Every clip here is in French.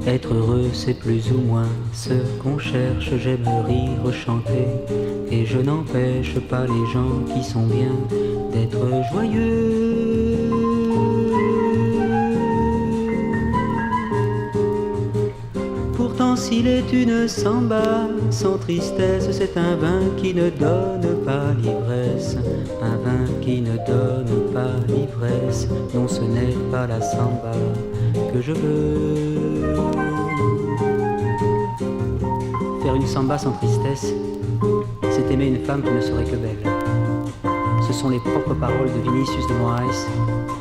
Être heureux, c'est plus ou moins ce qu'on cherche. J'aime rire, chanter, et je n'empêche pas les gens qui sont bien d'être joyeux. Pourtant, s'il est une samba sans tristesse, c'est un vin qui ne donne pas l'ivresse. Un vin qui ne donne pas l'ivresse. Non, ce n'est pas la samba que je veux. Faire une samba sans tristesse, c'est aimer une femme qui ne serait que belle. Ce sont les propres paroles de Vinicius de Moraes,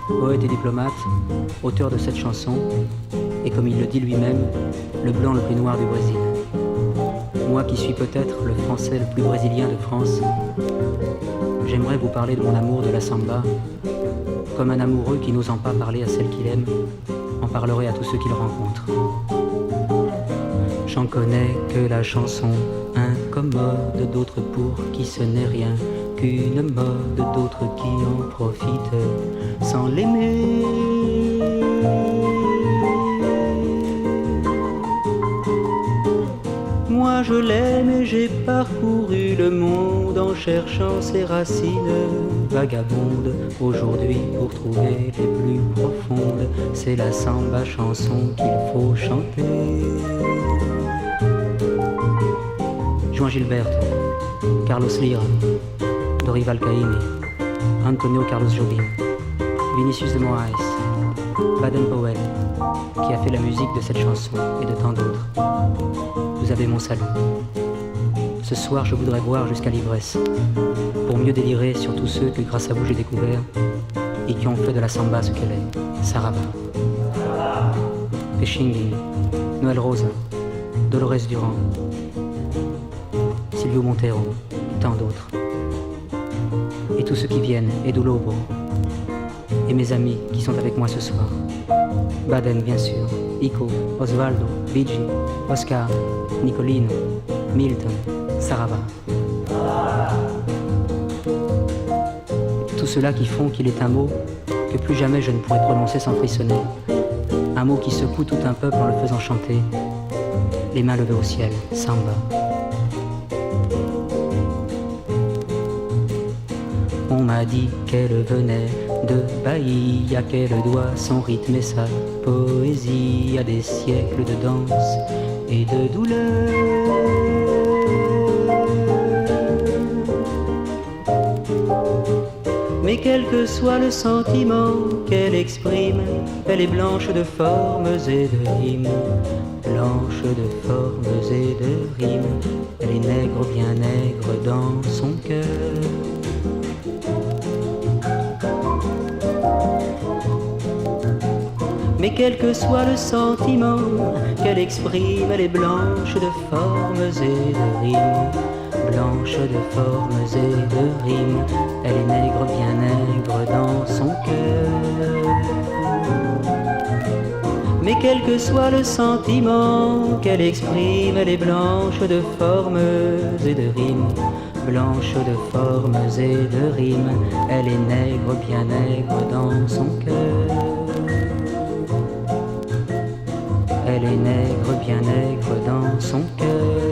poète et diplomate, auteur de cette chanson, et comme il le dit lui-même, le blanc le plus noir du Brésil. Moi qui suis peut-être le français le plus brésilien de France, j'aimerais vous parler de mon amour de la samba, comme un amoureux qui n'osant pas parler à celle qu'il aime, en parlerait à tous ceux qu'il rencontre. J'en connais que la chanson incommode, d'autres pour qui ce n'est rien qu'une mode, d'autres qui en profitent sans l'aimer. Moi je l'aime et j'ai parcouru le monde en cherchant ses racines vagabondes. Aujourd'hui pour trouver les plus profondes, c'est la samba chanson qu'il faut chanter. Juan Gilberto, Carlos Lira, Dorival Caymmi, Antonio Carlos Jobim, Vinicius de Moraes, Baden Powell, qui a fait la musique de cette chanson et de tant d'autres. Vous avez mon salut. Ce soir, je voudrais boire jusqu'à l'ivresse, pour mieux délirer sur tous ceux que grâce à vous j'ai découvert et qui ont fait de la samba ce qu'elle est. Saraba, Pechinguinho, Noël Rosa, Dolores Durand, Silvio Montero, et tant d'autres. Et tous ceux qui viennent, Edu Lobo, et mes amis qui sont avec moi ce soir. Baden, bien sûr, Ico, Osvaldo, Luigi, Oscar, Nicolino, Milton, Sarava. Tout cela qui font qu'il est un mot que plus jamais je ne pourrai prononcer sans frissonner. Un mot qui secoue tout un peuple en le faisant chanter. Les mains levées au ciel, samba. On m'a dit qu'elle venait de Bahia, qu'elle doit son rythme et sa poésie à des siècles de danse et de douleur. Mais quel que soit le sentiment qu'elle exprime, elle est blanche de formes et de rimes. Blanche de formes et de rimes, elle est nègre, bien nègre dans son cœur. Mais quel que soit le sentiment qu'elle exprime, elle est blanche de formes et de rimes. Blanche de formes et de rimes, elle est nègre, bien nègre dans son cœur. Mais quel que soit le sentiment qu'elle exprime, elle est blanche de formes et de rimes. Blanche de formes et de rimes, elle est nègre, bien nègre dans son cœur. Elle est nègre, bien nègre dans son cœur.